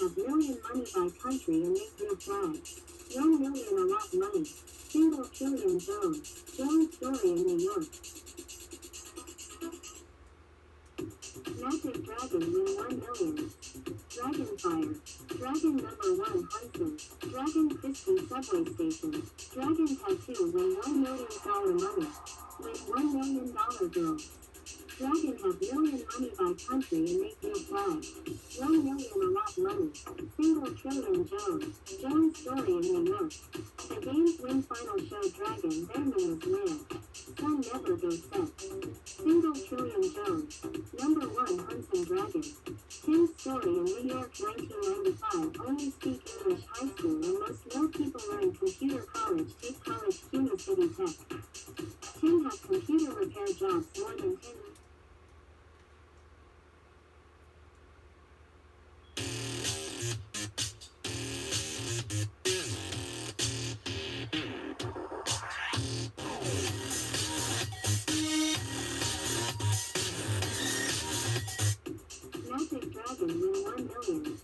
Have million money by country and make new flag. 1 million a lot money. Single trillion Jones. Jones story in New York. Magic Dragon win 1 million. Dragonfire. Dragon number 1 Hudson. Dragon Christie subway station. Dragon tattoo win $1 million money. Win $1 million girl. Dragon have million money by country and make new flag. 1 million a lot money. Single trillion Jones. Jones story in New York. The game's win final show Dragon their name is land. Sun never goes set. Single trillion Jones. Number 1 Hudson Dragon. Tim's story in New York 1995 only speak English high school and most more people learn computer college take college Cuba City Tech. Tim has computer repair jobs more than 10 Magic Dragon win 1 million.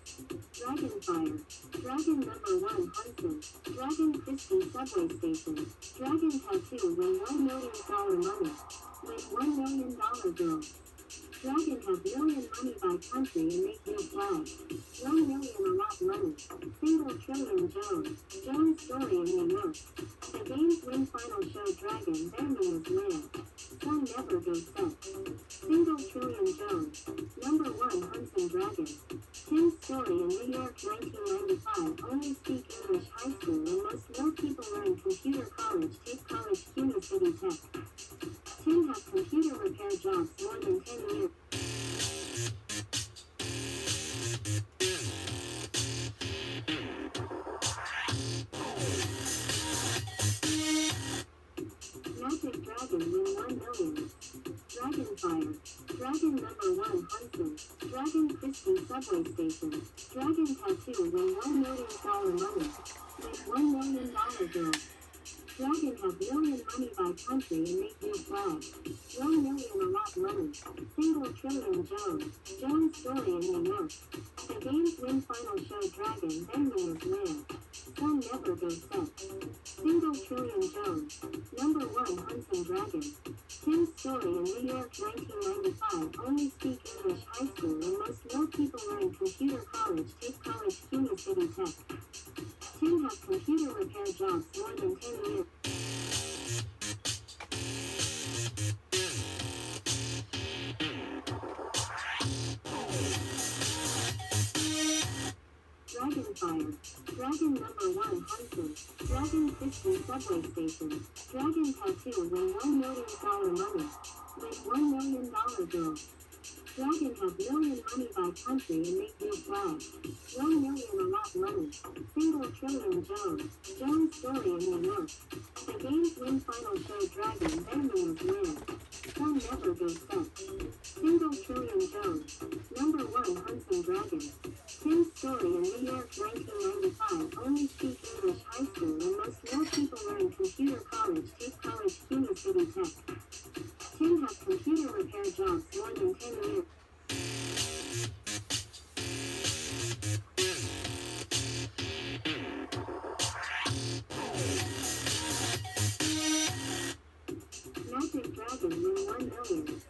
Dragonfire. Dragon number 1 Hudson. Dragon Christie subway station. Dragon tattoo win $1 million money. Win $1 million girl. Dragon have million money by country and make new flag. 1 million a lot money. Single trillion Jones. Jones story in New York. The game's win final show Dragon their name is land. Sun never goes set. Single trillion Jones. Number 1 Hudson Dragon. Tim's story in New York 1995 only speak English high school and most more people learn computer college take college Cuba City Tech. Tim has computer repair jobs more than 10 years. Magic Dragon win 1 million. Dragonfire. Dragon number 1 Hudson. Dragon Christie subway station. Dragon tattoo win $1 million money. Win $1 million girl. Dragon have million money by country and make new flag. 1 million a lot money. Single trillion Jones. Jones story in New York. The game's win final show Dragon their name is land. Sun never goes set. Single trillion Jones. Number 1 Hudson Dragon. Tim's story in New York 1995 only speak English high school and most more people learn computer college take college Cuba City Tech. Tim has computer repair jobs more than 10 years. Dragonfire. Dragon number 1 Hudson. Dragon Christie subway station. Dragon tattoo win $1 million money. Win $1 million girl. Dragon have million money by country and make new flag. 1 million a lot money. Single trillion Jones. Jones story in New York. The game's win final show Dragon their name is land. Sun never goes set. Single trillion Jones. Number 1 Hudson Dragon. Tim's story in New York 1995 only speak English high school and most more people learn computer college take college Cuba City Tech. Tim has computer repair jobs more than 10 years. Magic Dragon win 1 million.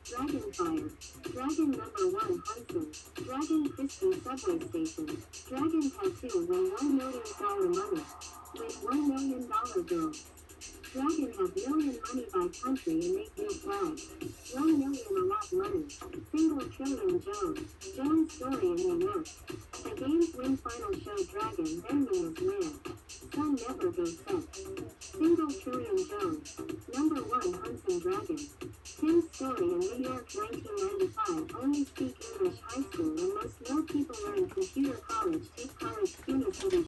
Dragonfire. Dragon number 1 Hudson. Dragon Christie subway station. Dragon tattoo win $1 million money. Win $1 million girl. Dragon have million money by country and make new flag. 1 million a lot money. Single trillion Jones. Jones story in New York. The game's win final show Dragon their name is land. Sun never goes set. Single trillion Jones. Number 1 Hudson Dragon. Tim's story in New York 1995 only speak English high school and most more people learn computer college take college Cuba City